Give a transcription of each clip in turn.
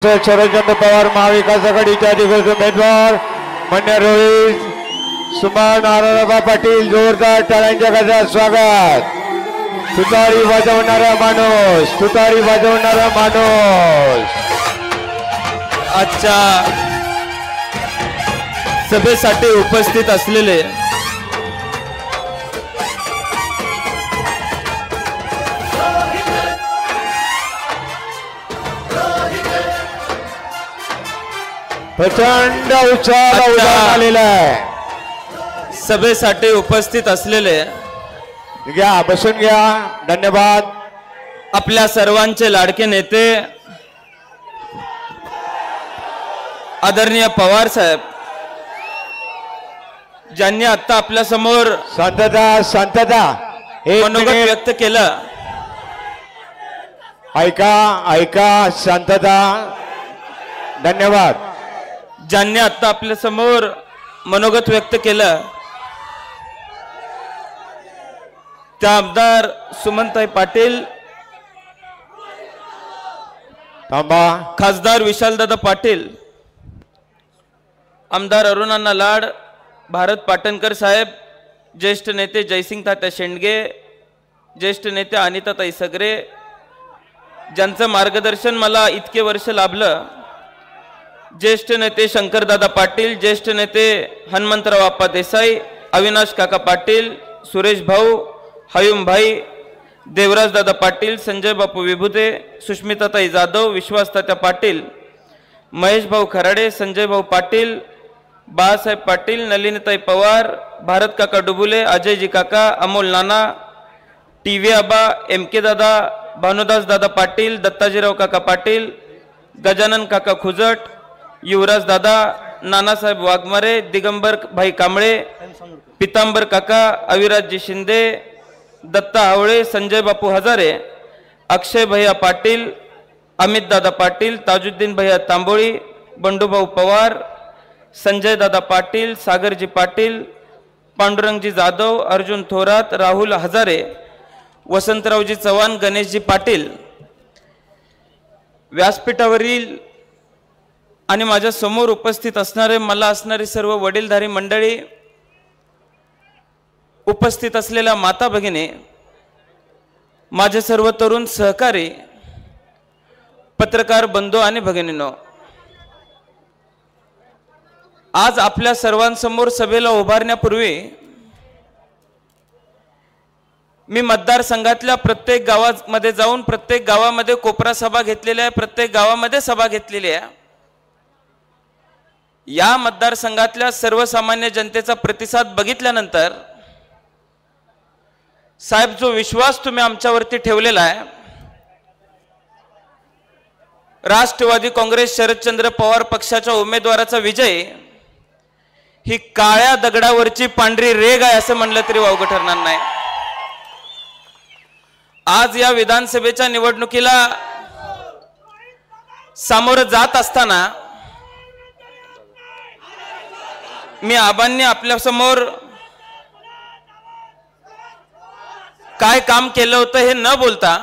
शरदचंद्र पवार महाविकास आघाडीच्या दिग्गज उमेदवार मान्य रोहित सुमन नारायणबा पाटील जोरदार टाळ्यांच्या गजरात स्वागत। तुतारी वाजवणारा माणूस, तुतारी वाजवणारा माणूस। आजच्या सभेसाठी उपस्थित असलेले प्रचंड उत्साह आलेला आहे। सभेसाठी उपस्थित असलेले घ्या, बसून घ्या, धन्यवाद। आपल्या सर्वांचे लाडके नेते आदरणीय पवार साहेब, ज्यांनी आता आपल्या समोर शांतता शांतता मनोगत व्यक्त केलं। ऐका ऐका, शांतता, धन्यवाद। ज्यांनी आता आपल्या समोर मनोगत व्यक्त केलं त्या आमदार सुमनताई पाटील, थांबा, खासदार विशालदादा पाटील, आमदार अरुणांना लाड, भारत पाटणकर साहेब, ज्येष्ठ नेते जयसिंग तात्या शेंडगे, ज्येष्ठ नेते अनिताताई सगरे, ज्यांचं मार्गदर्शन मला इतके वर्ष लाभलं, ज्येष्ठ नेते शंकरदादा पाटील, ज्येष्ठ नेते हनुमंतराव आप्पा देसाई, अविनाश काका पाटील, सुरेश भाऊ, हयूम भाई, देवराज दादा पाटील, संजय बापू विभूते, सुष्मिताताई जाधव, विश्वास तात्या पाटील, महेश भाऊ खराडे, संजय भाऊ पाटील, बाळासाहेब पाटील, नलिनीताई पवार, भारत काका डुबुले, अजयजी काका, अमोल नाना, टीव्ही आबा, MK दादा, भानुदास दादा पाटील, दत्ताजीराव काका पाटील, गजानन काका खुजट, युवराज दादा, नानासाहेब वाघमारे, दिगंबर भाई कांबळे, पितांबर काका, अविराजजी शिंदे, दत्ता हावळे, संजय बापू हजारे, अक्षय भैया पाटील, अमित दादा पाटील, ताजुद्दीन भैया तांबोळी, बंडूभाऊ पवार, संजय दादा पाटील, सागरजी पाटील, पांडुरंगजी जाधव, अर्जुन थोरात, राहुल हजारे, वसंतरावजी चव्हाण, गणेशजी पाटील, व्यासपीठावरील आणि माझ्या समोर उपस्थित असणारे मला असणारी सर्व वडीलधारी मंडळी, उपस्थित असलेल्या माता भगिनी, माझे सर्व तरुण सहकारी, पत्रकार बंधू आणि भगिनींनो, आज आपल्या सर्वांसमोर सभेला उभारण्यापूर्वी मी मतदारसंघातल्या प्रत्येक गावामध्ये जाऊन प्रत्येक गावामध्ये कोपरा सभा घेतलेल्या आहे, प्रत्येक गावामध्ये सभा घेतलेली आहे। या मतदारसंघातल्या सर्वसामान्य जनतेचा प्रतिसाद बघितल्यानंतर साहेब, जो विश्वास तुम्ही आमच्यावरती ठेवलेला आहे, राष्ट्रवादी काँग्रेस शरदचंद्र पवार पक्षाच्या उमेदवाराचा विजय ही काळ्या दगडावरची पांढरी रेघ आहे असं म्हणलं तरी वावगं ठरणार नाही। आज या विधानसभेच्या निवडणुकीला सामोरं जात असताना मी आबांनी आपल्या समोर काय काम केलं होतं हे न बोलता,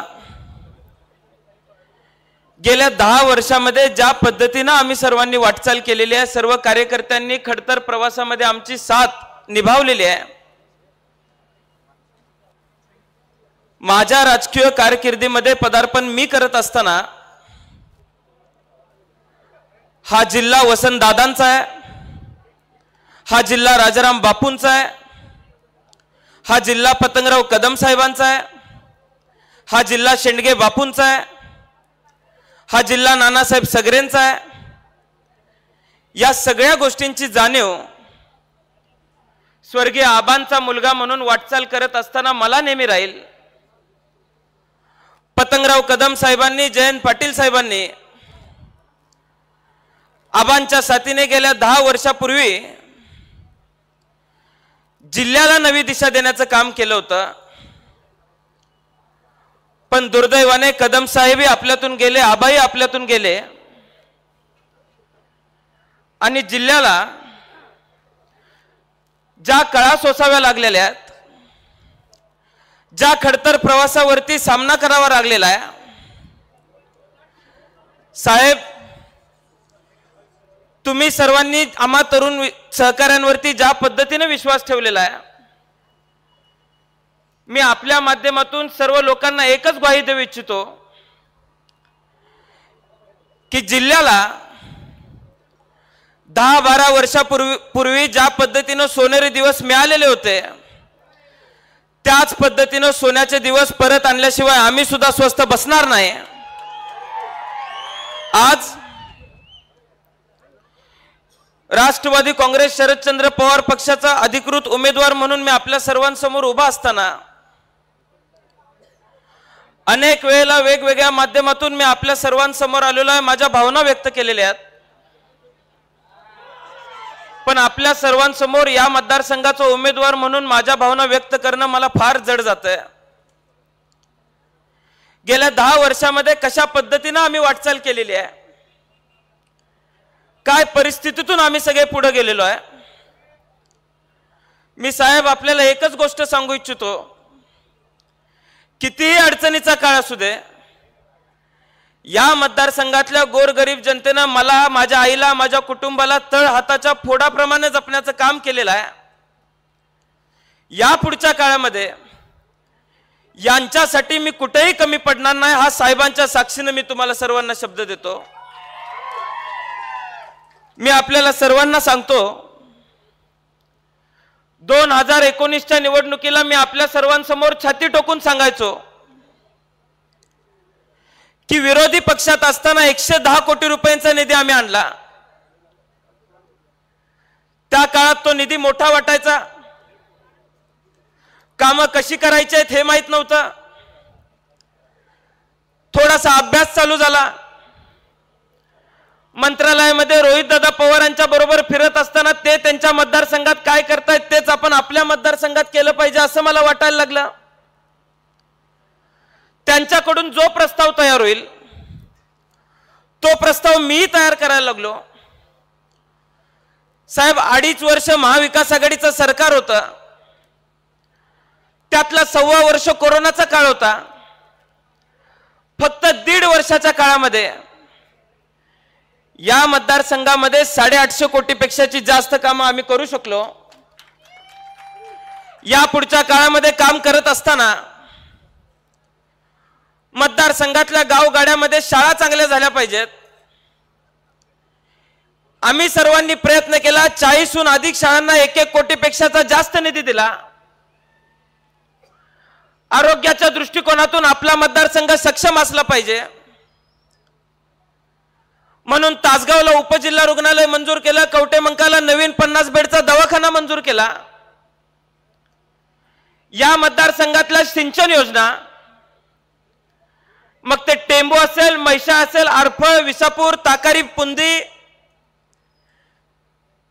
गेल्या 10 वर्षामध्ये ज्या पद्धतीने आम्ही सर्वांनी वाटचाल केलेली आहे, सर्व कार्यकर्त्यांनी खडतर प्रवासामध्ये आमची साथ निभावलेली आहे। माझ्या राजकीय कारकिर्दीमध्ये पदार्पण मी करत असताना हा जिल्हा वसंत दादांचा आहे, हा जिल्हा राजाराम बापूंचा आहे, हा जिल्हा पतंगराव कदम साहेबांचा आहे, हा जिल्हा शेंडगे बापूंचा आहे, हा जिल्हा नानासाहेब सगरेंचा आहे। या सगळ्या गोष्टींची जाणीव स्वर्गीय आबांचा मुलगा म्हणून वाटचाल करत असताना मला नेहमी राहील। पतंगराव कदम साहेबांनी, जयंत पाटील साहेबांनी आबांच्या साथीने गेल्या 10 वर्षापूर्वी जिल्ह्याला नवी दिशा देण्याचं काम केलं होतं, पण दुर्दैवाने कदम साहेबही आपल्यातून गेले, आबाही आपल्यातून गेले आणि जिल्ह्याला ज्या कळा सोसाव्या लागलेल्या आहेत, ज्या खडतर प्रवासावरती सामना करावा लागलेला आहे, साहेब तुम्ही सर्वांनी आम्हा तरुण सहकाऱ्यांवरती ज्या पद्धतीने विश्वास ठेवलेला आहे, मी आपल्या माध्यमातून सर्व लोकांना एकच ग्वाही देऊ इच्छितो की जिल्ह्याला 10-12 वर्षापूर्वी ज्या पद्धतीने सोनेरी दिवस मिळालेले होते, त्याच पद्धतीने सोन्याचे दिवस परत आणल्याशिवाय आम्ही सुद्धा स्वस्थ बसणार नाही. आज राष्ट्रवादी काँग्रेस शरदचंद्र पवार पक्षाचा अधिकृत उमेदवार म्हणून मी आपल्या सर्वांसमोर उभा असताना अनेक वेळेला वेगवेगळ्या माध्यमातून मी आपल्या सर्वांसमोर आलेलो आहे, माझ्या भावना व्यक्त केलेल्या आहेत. पण आपल्या सर्वांसमोर या मतदारसंघाचा उमेदवार म्हणून माझ्या भावना व्यक्त करणं मला फार जड जातंय. गेल्या 10 वर्षामध्ये कशा पद्धतीने आम्ही वाटचाल केलेली आहे, काय परिस्थितीतून आम्ही सगळे पुढे गेलेलो आहे. मी साहेब आपल्याला एकच गोष्ट सांगू इच्छितो, कितीही अडचणीचा काळ असू दे, या मतदारसंघातल्या गोरगरीब जनतेनं मला, माझ्या आईला, माझ्या कुटुंबाला तळ हाताच्या फोडाप्रमाणे जपण्याचं काम केलेलं आहे. या पुढच्या काळामध्ये यांच्यासाठी मी कुठेही कमी पडणार नाही, हा साहेबांच्या साक्षीने मी तुम्हाला सर्वांना शब्द देतो. मी आपल्याला सर्वांना सांगतो, 2019च्या निवडणुकीला मी आपल्या सर्वांसमोर छाती टोकून सांगायचो की विरोधी पक्षात असताना 110 कोटी रुपयांचा निधी आम्ही आणला. त्या काळात तो निधी मोठा वाटायचा, कामं कशी करायची आहेत हे माहित नव्हतं. थोडासा अभ्यास चालू झाला. मंत्रालयामध्ये रोहितदादा पवारांच्या बरोबर फिरत असताना ते त्यांच्या मतदारसंघात काय करतायत तेच आपण आपल्या मतदारसंघात केलं पाहिजे असं मला वाटायला लागलं. त्यांच्याकडून जो प्रस्ताव तयार होईल तो प्रस्ताव मी तयार करायला लागलो. साहेब 2.5 वर्ष महाविकास आघाडीचं सरकार होतं, त्यातला 1.25 वर्ष कोरोनाचा काळ होता. फक्त 1.5 वर्षाच्या काळामध्ये या मतदारसंघामध्ये 850 कोटीपेक्षाची जास्त कामं आम्ही करू शकलो. या पुढच्या काळामध्ये काम करत असताना मतदारसंघातल्या गावगाड्यामध्ये शाळा चांगल्या झाल्या पाहिजेत. आम्ही सर्वांनी प्रयत्न केला. 40हून अधिक शाळांना 1-1 कोटीपेक्षाचा जास्त निधी दिला. आरोग्याच्या दृष्टिकोनातून आपला मतदारसंघ सक्षम असला पाहिजे म्हणून तासगावला उपजिल्हा रुग्णालय मंजूर केलं. कवटेमंकाला नवीन 50 बेडचा दवाखाना मंजूर केला. या मतदारसंघातल्या सिंचन योजना, मग ते टेंबू असेल, मैसा असेल, आरफळ, विसापूर, ताकारी, पुंदी,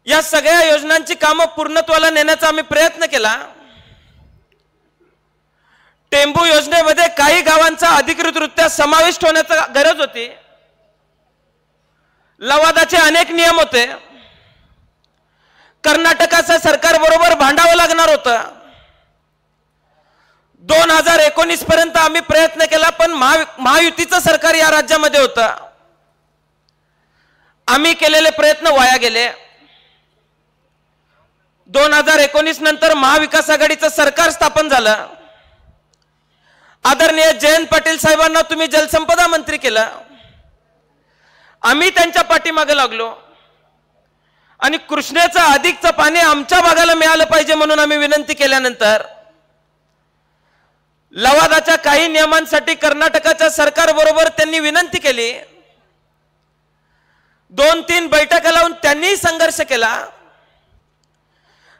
या सगळ्या योजनांची कामं पूर्णत्वाला नेण्याचा आम्ही प्रयत्न केला. टेंबू योजनेमध्ये काही गावांचा अधिकृतरित्या समावेश होण्याची गरज होती. लवादाचे अनेक नियम होते. कर्नाटकाच्या सरकार बरोबर भांडावं लागणार होतं. 2019 पर्यंत आम्ही प्रयत्न केला, पण महायुतीचं सरकार या राज्यामध्ये होतं. आम्ही केलेले प्रयत्न वाया गेले. 2019 नंतर महाविकास आघाडीचं सरकार स्थापन झालं. आदरणीय जयंत पाटील साहेबांना तुम्ही जलसंपदा मंत्री केलं. आम्ही त्यांच्या पाठीमागे लागलो आणि कृष्णेचं अधिकचं पाणी आमच्या भागाला मिळालं पाहिजे म्हणून आम्ही विनंती केल्यानंतर लवादाच्या काही नियमांसाठी कर्नाटकाच्या सरकार बरोबर त्यांनी विनंती केली. 2-3 बैठका लावून त्यांनी संघर्ष केला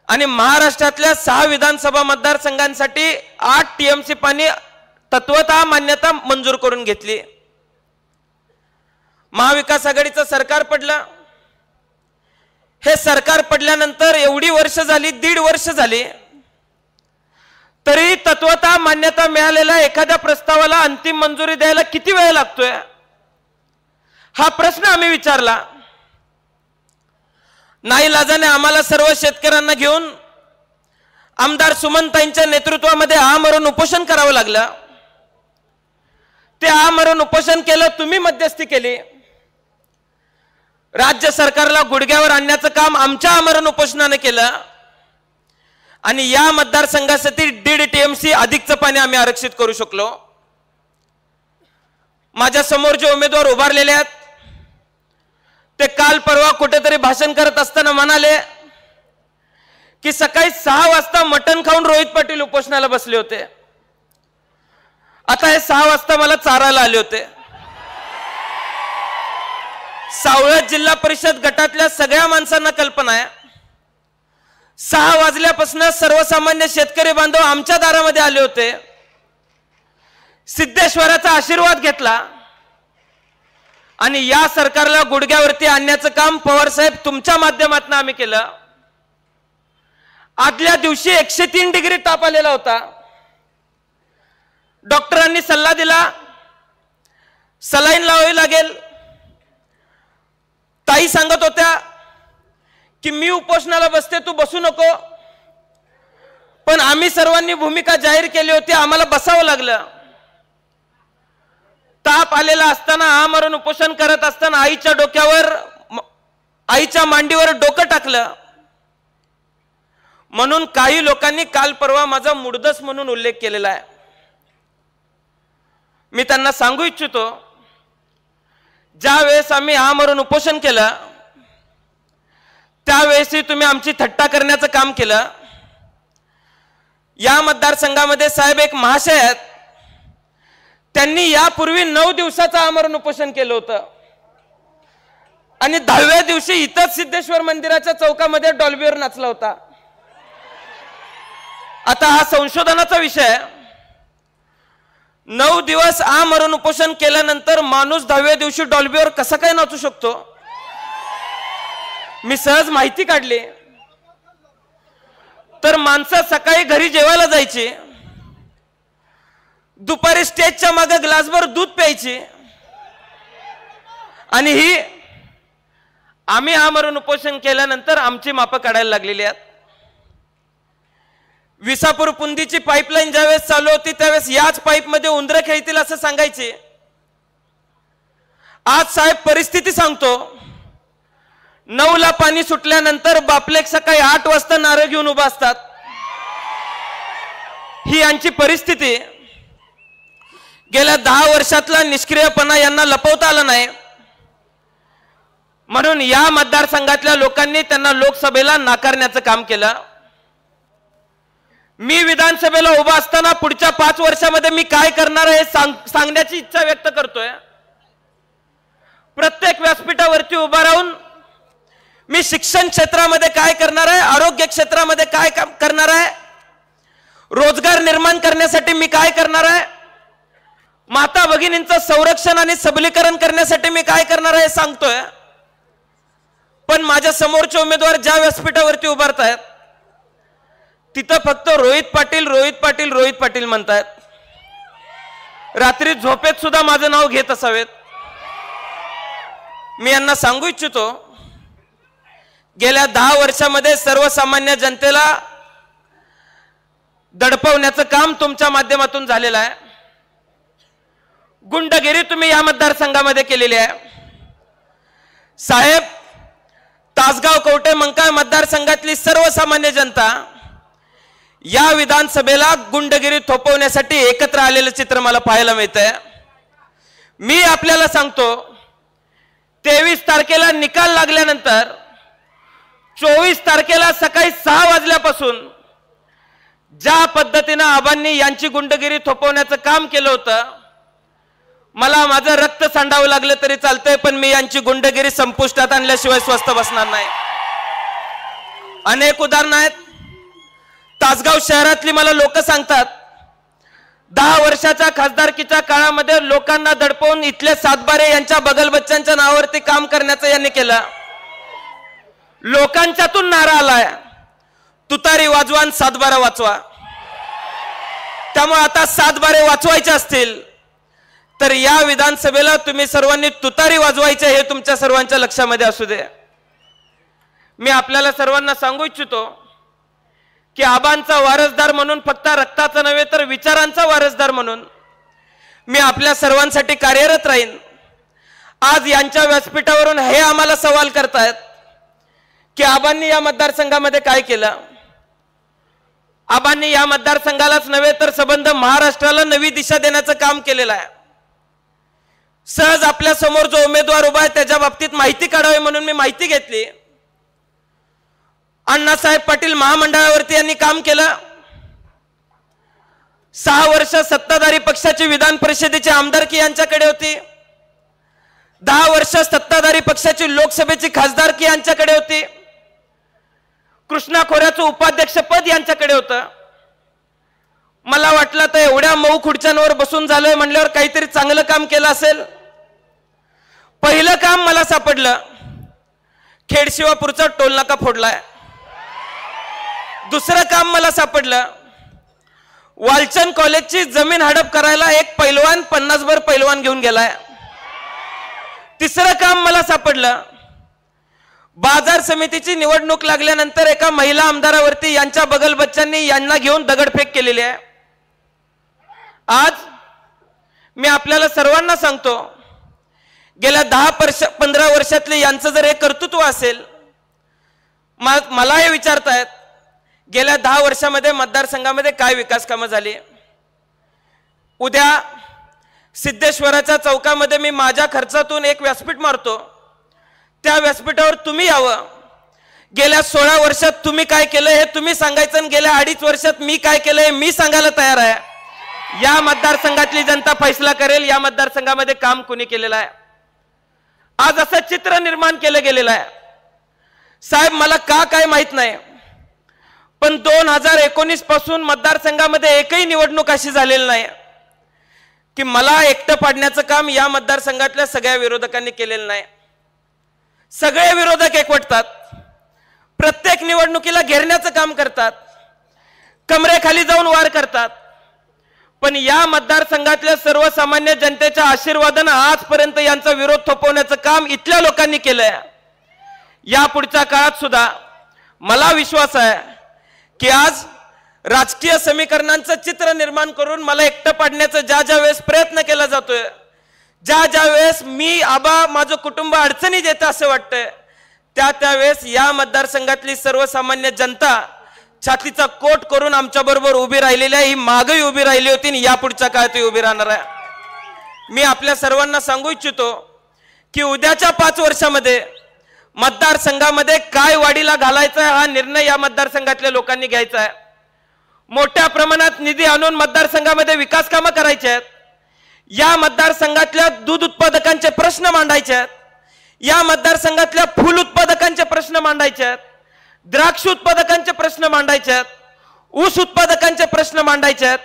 आणि महाराष्ट्रातल्या 6 विधानसभा मतदारसंघांसाठी 8 टीएमसी पाणी तत्वतः मान्यता मंजूर करून घेतली. महाविकास आघाडीचं सरकार पडलं. हे सरकार पडल्यानंतर एवढी वर्ष झाली, 1.5 वर्ष झाली, तरी तत्वतः मान्यता मिळालेल्या एखाद्या प्रस्तावाला अंतिम मंजुरी द्यायला किती वेळ लागतोय हा प्रश्न आम्ही विचारला. नाईलाजाने आम्हाला सर्व शेतकऱ्यांना घेऊन आमदार सुमनताईंच्या नेतृत्वामध्ये आमरण उपोषण करावं लागलं. ते आमरण उपोषण केलं, तुम्ही मध्यस्थी केली. राज्य सरकारला गुडघ्यावर आणण्याचं काम आमच्या आमरण उपोषणाने केलं आणि या मतदारसंघासाठी 1.5 TMC अधिकचं पाणी आम्ही आरक्षित करू शकलो. माझ्या समोर जे उमेदवार उभारलेले आहेत ते काल परवा कुठेतरी भाषण करत असताना म्हणाले की सकाळी 6 वाजता मटण खाऊन रोहित पाटील उपोषणाला बसले होते. आता हे 6 वाजता मला चारायला आले होते. सावळत जिल्हा परिषद गटातल्या सगळ्या माणसांना कल्पना आहे 6 वाजल्यापासून सर्वसामान्य शेतकरी बांधव आमच्या दारामध्ये आले होते. सिद्धेश्वराचा आशीर्वाद घेतला आणि या सरकारला गुडघ्यावरती आणण्याचं काम पवार साहेब तुमच्या माध्यमातून आम्ही केलं. आदल्या दिवशी 103 डिग्री ताप आलेला होता. डॉक्टरांनी सल्ला दिला सलाईन लावावी लागेल. ताई सांगत होत्या की मी उपोषणाला बसते तू बसू नको, पण आम्ही सर्वांनी भूमिका जाहीर केली होती आम्हाला बसावं लागलं. ताप आलेला असताना आमरण उपोषण करत असताना आईच्या डोक्यावर आईच्या मांडीवर डोकं टाकलं म्हणून काही लोकांनी काल परवा माझा मुडदस म्हणून उल्लेख केलेला आहे. मी त्यांना सांगू इच्छितो ज्या वेळेस आम्ही आमरण उपोषण केलं त्यावेळेसही तुम्ही आमची थट्टा करण्याचं काम केलं. या मतदारसंघामध्ये साहेब एक महाशय आहेत त्यांनी यापूर्वी 9 दिवसाचं आमरण उपोषण केलं होतं आणि 10व्या दिवशी इथंच सिद्धेश्वर मंदिराच्या चौकामध्ये डॉल्बीवर नाचला होता. आता हा संशोधनाचा विषय 9 दिवस आमरण उपोषण केल्यानंतर माणूस 10व्या दिवशी डॉल्बीवर कसा काय नाचू शकतो. मी सहज माहिती काढली तर माणसं सकाळी घरी जेवायला जायची, दुपारी स्टेजच्या मागे ग्लासभर दूध प्यायची आणि ही आम्ही आमरण उपोषण केल्यानंतर आमची मापं काढायला लागलेली आहेत. विसापूर पुंदीची पाईपलाईन ज्यावेळेस चालू होती त्यावेळेस याच पाईप मध्ये उंदरं खेळतील असं सांगायचे. आज साहेब परिस्थिती सांगतो 9ला पाणी सुटल्यानंतर बापलेक सकाळी 8 वाजता नारळ घेऊन उभा असतात. ही यांची परिस्थिती. गेल्या 10 वर्षातला निष्क्रियपणा यांना लपवता आला नाही म्हणून या मतदारसंघातल्या लोकांनी त्यांना लोकसभेला नाकारण्याचं काम केलं. मी विधानसभेला उभा असताना पुढच्या 5 वर्षामध्ये मी काय करणार आहे सांगण्याची इच्छा व्यक्त करतोय. प्रत्येक व्यासपीठावरती उभा राहून मी शिक्षण क्षेत्रामध्ये काय करणार आहे, आरोग्य क्षेत्रामध्ये काय करणार आहे, रोजगार निर्माण करण्यासाठी मी काय करणार आहे, माता भगिनींचं संरक्षण आणि सबलीकरण करण्यासाठी मी काय करणार आहे सांगतोय. पण माझ्या समोरचे उमेदवार ज्या व्यासपीठावरती उभारत आहेत तिथं फक्त रोहित पाटील रोहित पाटील रोहित पाटील म्हणतायत. रात्री झोपेत सुद्धा माझं नाव घेत असावेत. मी यांना सांगू इच्छितो गेल्या 10 वर्षामध्ये सर्वसामान्य जनतेला दडपवण्याचं काम तुमच्या माध्यमातून झालेलं आहे. गुंडगिरी तुम्ही या मतदारसंघामध्ये केलेली आहे. साहेब तासगाव कवठे मंकाळ मतदारसंघातली सर्वसामान्य जनता या विधानसभेला गुंडगिरी थोपवण्यासाठी एकत्र आलेलं चित्र मला पाहायला मिळतंय. मी आपल्याला सांगतो 23 तारखेला निकाल लागल्यानंतर 24 तारखेला सकाळी 6 वाजल्यापासून ज्या पद्धतीने आबांनी यांची गुंडगिरी थोपवण्याचं काम केलं होतं मला माझं रक्त सांडावं लागलं तरी चालतंय पण मी यांची गुंडगिरी संपुष्टात आणल्याशिवाय स्वस्थ बसणार नाही. अनेक उदाहरणं आहेत. तासगाव शहरातली मला लोक सांगतात 10 वर्षाच्या खासदारकीच्या काळामध्ये लोकांना दडपवून इथले सातबारे यांच्या बगलबच्च्यांच्या नावावरती काम करण्याचं यांनी केलं. लोकांच्यातून नारा आलाय तुतारी वाजवा आणि सातबारा वाचवा. त्यामुळे आता सातबारे वाचवायचे असतील तर या विधानसभेला तुम्ही सर्वांनी तुतारी वाजवायचे हे तुमच्या सर्वांच्या लक्षामध्ये असू दे. मी आपल्याला सर्वांना सांगू इच्छितो की आबांचा वारसदार म्हणून फक्त रक्ताचा नव्हे तर विचारांचा वारसदार म्हणून मी आपल्या सर्वांसाठी कार्यरत राहीन. आज यांच्या व्यासपीठावरून हे आम्हाला सवाल करतायत की आबांनी या मतदारसंघामध्ये काय केलं. आबांनी या मतदारसंघालाच नव्हे तर संबंध महाराष्ट्राला नवी दिशा देण्याचं काम केलेलं आहे. सहज आपल्या समोर जो उमेदवार उभा आहे त्याच्या बाबतीत माहिती काढावी म्हणून मी माहिती घेतली. अण्णासाहेब पाटील महामंडळावरती यांनी काम केलं. 6 वर्ष सत्ताधारी पक्षाची विधान परिषदेची आमदारकी यांच्याकडे होती. 10 वर्ष सत्ताधारी पक्षाची लोकसभेची खासदारकी यांच्याकडे होती. कृष्णा खोऱ्याचं उपाध्यक्षपद यांच्याकडे होतं. मला वाटलं तर एवढ्या मऊ खुर्च्यांवर बसून झालंय म्हणल्यावर काहीतरी चांगलं काम केलं असेल. पहिलं काम मला सापडलं, खेडशिवापूरचा टोल नाका फोडलाय. दुसरं काम मला सापडलं, वालचंद कॉलेजची जमीन हडप करायला एक पैलवान 50 भर पैलवान घेऊन गेलाय. तिसरं काम मला सापडलं, बाजार समितीची निवडणूक लागल्यानंतर एका महिला आमदारावरती यांच्या बगलबच्च्यांनी यांना घेऊन दगडफेक केलेली आहे. आज मी आपल्याला सर्वांना सांगतो, गेल्या 10-15 वर्षातले यांचं जर हे कर्तृत्व असेल, मला हे विचारतायत गेल्या 10 वर्षामध्ये मतदारसंघामध्ये काय विकास कामं झाली. उद्या सिद्धेश्वराच्या चौकामध्ये मी माझ्या खर्चातून एक व्यासपीठ मारतो. त्या व्यासपीठावर तुम्ही यावं. गेल्या 16 वर्षात तुम्ही काय केलं हे तुम्ही सांगायचं आणि गेल्या 2.5 वर्षात मी काय केलं हे मी सांगायला तयार आहे. या मतदारसंघातली जनता फैसला करेल या मतदारसंघामध्ये काम कोणी केलेलं आहे. आज असं चित्र निर्माण केलं गेलेलं आहे. साहेब मला काय माहित नाही, पण 2019 पासून मतदारसंघामध्ये एकही निवडणूक अशी झालेली नाही की मला एकटं पाडण्याचं काम या मतदारसंघातल्या सगळ्या विरोधकांनी केलेलं नाही. सगळे विरोधक एकवटतात, प्रत्येक निवडणुकीला घेरण्याचं काम करतात, कमरेखाली जाऊन वार करतात. पण या मतदारसंघातल्या सर्वसामान्य जनतेच्या आशीर्वादानं आजपर्यंत यांचा विरोध थोपवण्याचं काम इथल्या लोकांनी केलंय. या पुढच्या काळात सुद्धा मला विश्वास आहे की आज राजकीय समीकरणांचं चित्र निर्माण करून मला एकटं पाडण्याचा ज्या वेळेस प्रयत्न केला जातोय, ज्या वेळेस मी आबा माझं कुटुंब अडचणीत येतं असं वाटतंय, त्यावेळेस या मतदारसंघातली सर्वसामान्य जनता छातीचा कोट करून आमच्या बरोबर उभी राहिलेली आहे. ही मागही उभी राहिली होती आणि या पुढच्या काळातही उभी राहणार आहे. मी आपल्या सर्वांना सांगू इच्छितो की उद्याच्या 5 वर्षामध्ये मतदारसंघामध्ये काय वाढीला घालायचा आहे हा निर्णय या मतदारसंघातल्या लोकांनी घ्यायचा आहे. मोठ्या प्रमाणात निधी आणून मतदारसंघामध्ये विकास कामं करायची आहेत. या मतदारसंघातल्या दूध उत्पादकांचे प्रश्न मांडायचे आहेत. या मतदारसंघातल्या फूल उत्पादकांचे प्रश्न मांडायचे आहेत. द्राक्ष उत्पादकांचे प्रश्न मांडायचे आहेत. ऊस उत्पादकांचे प्रश्न मांडायचे आहेत.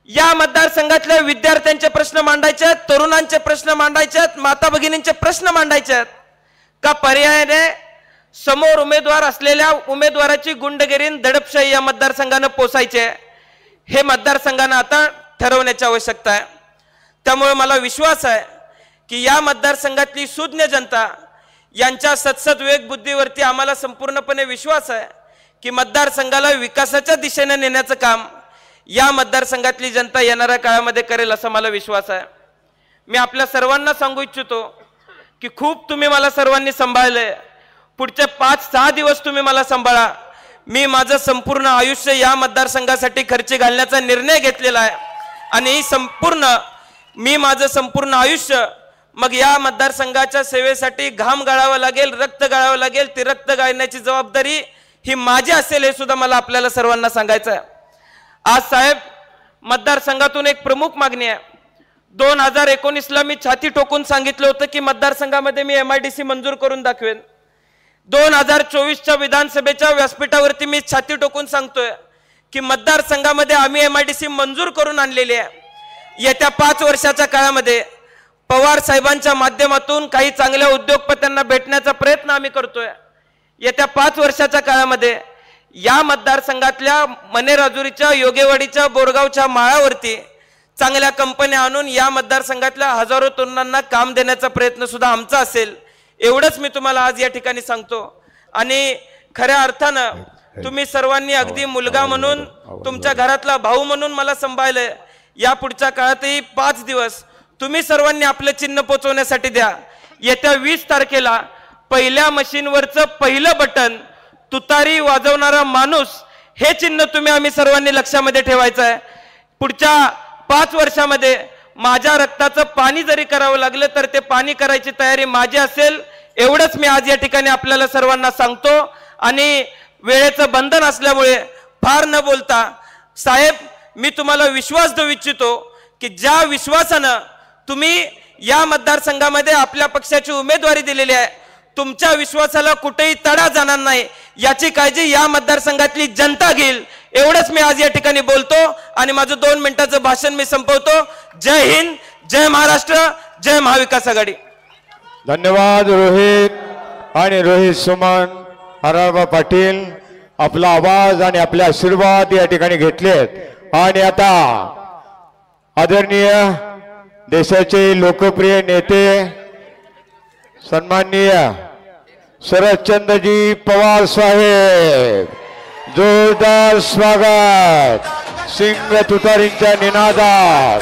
या मतदारसंघातल्या विद्यार्थ्यांचे प्रश्न मांडायचे आहेत. तरुणांचे प्रश्न मांडायचे आहेत. माता भगिनींचे प्रश्न मांडायचे आहेत. का पर्यायाने समोर उमेदवार असलेल्या उमेदवाराची गुंडगिरी दडपशाही या मतदारसंघानं पोसायचे हे मतदारसंघानं आता ठरवण्याची आवश्यकता आहे. त्यामुळे मला विश्वास आहे की या मतदारसंघातली सुज्ञ जनता यांच्या सतसत विवेक बुद्धीवरती आम्हाला संपूर्णपणे विश्वास आहे की मतदारसंघाला विकासाच्या दिशेने नेण्याचं काम या मतदारसंघातली जनता येणाऱ्या काळामध्ये करेल असा मला विश्वास आहे. मी आपल्या सर्वांना सांगू इच्छितो की खूप तुम्ही मला सर्वांनी सांभाळले. पुढचे 5-6 दिवस तुम्ही मला सांभाळा. मी माझं संपूर्ण आयुष्य या मतदारसंघासाठी खर्ची घालण्याचा निर्णय घेतलेला आहे आणि मी माझं संपूर्ण आयुष्य मग या मतदारसंघाच्या सेवेसाठी घाम गाळावा लागेल, रक्त गाळावं लागेल. ती रक्त गाळण्याची जबाबदारी ही माझी असेल हे सुद्धा मला आपल्याला सर्वांना सांगायचं आहे. आज साहेब मतदारसंघातून एक प्रमुख मागणी आहे. 2019ला मी छाती ठोकून सांगितलं होतं की मतदारसंघामध्ये मी MIDC मंजूर करून दाखवेन. 2024च्या विधानसभेच्या व्यासपीठावरती मी छाती ठोकून सांगतोय की मतदारसंघामध्ये आम्ही MIDC मंजूर करून आणलेली आहे. येत्या 5 वर्षाच्या काळामध्ये पवार साहेबांच्या माध्यमातून काही चांगल्या उद्योगपत्यांना भेटण्याचा प्रयत्न आम्ही करतोय. येत्या 5 वर्षाच्या काळामध्ये या मतदारसंघातल्या मनेराजुरीच्या, योगेवाडीच्या, बोरगावच्या माळावरती चांगल्या कंपन्या आणून या मतदारसंघातल्या हजारो तरुणांना काम देण्याचा प्रयत्न सुद्धा आमचा असेल. एवढंच मी तुम्हाला आज या ठिकाणी सांगतो. आणि खऱ्या अर्थानं तुम्ही सर्वांनी अगदी मुलगा म्हणून, तुमच्या घरातला भाऊ म्हणून मला सांभाळलंय. या पुढच्या काळातही 5 दिवस तुम्ही सर्वांनी आपलं चिन्ह पोचवण्यासाठी द्या. येत्या 20 तारखेला पहिल्या मशीनवरचं पहिलं बटन तुतारी वाजवणारा माणूस हे चिन्ह तुम्ही आम्ही सर्वांनी लक्षामध्ये ठेवायचं आहे. पुढच्या 5 वर्षामध्ये माझ्या रक्ताचं पाणी जरी करावं लागलं तर ते पाणी करायची तयारी माझी असेल, एवढंच मी आज या ठिकाणी आपल्याला सर्वांना सांगतो. आणि वेळेचं बंधन असल्यामुळे फार न बोलता साहेब, मी तुम्हाला विश्वास देऊ इच्छितो की ज्या विश्वासानं तुम्ही या मतदारसंघामध्ये आपल्या पक्षाची उमेदवारी दिलेली आहे, तुमच्या विश्वासाला कुठेही तडा जाणार नाही याची काळजी या मतदारसंघातली जनता घेईल. एवढंच मी आज या ठिकाणी बोलतो आणि माझं 2 मिनिटाचं भाषण मी संपवतो. जय हिंद, जय महाराष्ट्र, जय महाविकास आघाडी. धन्यवाद रोहित आणि रोहित सुमन हराबा पाटील. आपला आवाज आणि आपले आशीर्वाद या ठिकाणी घेतलेत आणि आता आदरणीय देशाचे लोकप्रिय नेते सन्माननीय शरदचंद्रजी पवार साहेब, जोरदार स्वागत. सिंग तुतारींच्या निनादात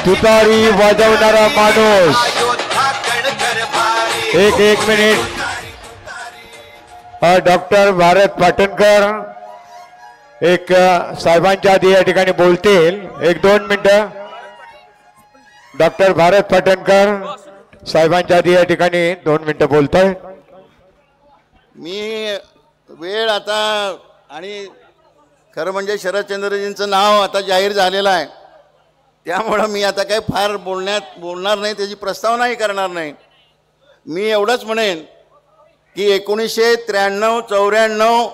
तुतारी वाजवणारा माणूस. एक मिनिट. डॉक्टर भारत पाटणकर एक साहेबांच्या आधी या ठिकाणी बोलतील. 1-2 मिनिटं. डॉक्टर भारत पाटणकर साहेबांच्या आधी या ठिकाणी 2 मिनिटं बोलतोय. मी वेळ आता आणि खरं म्हणजे शरदचंद्रजींचं नाव आता जाहीर झालेलं आहे, त्यामुळं मी आता काही फार बोलणार नाही, त्याची प्रस्तावनाही करणार नाही. मी एवढंच म्हणेन की 1993-94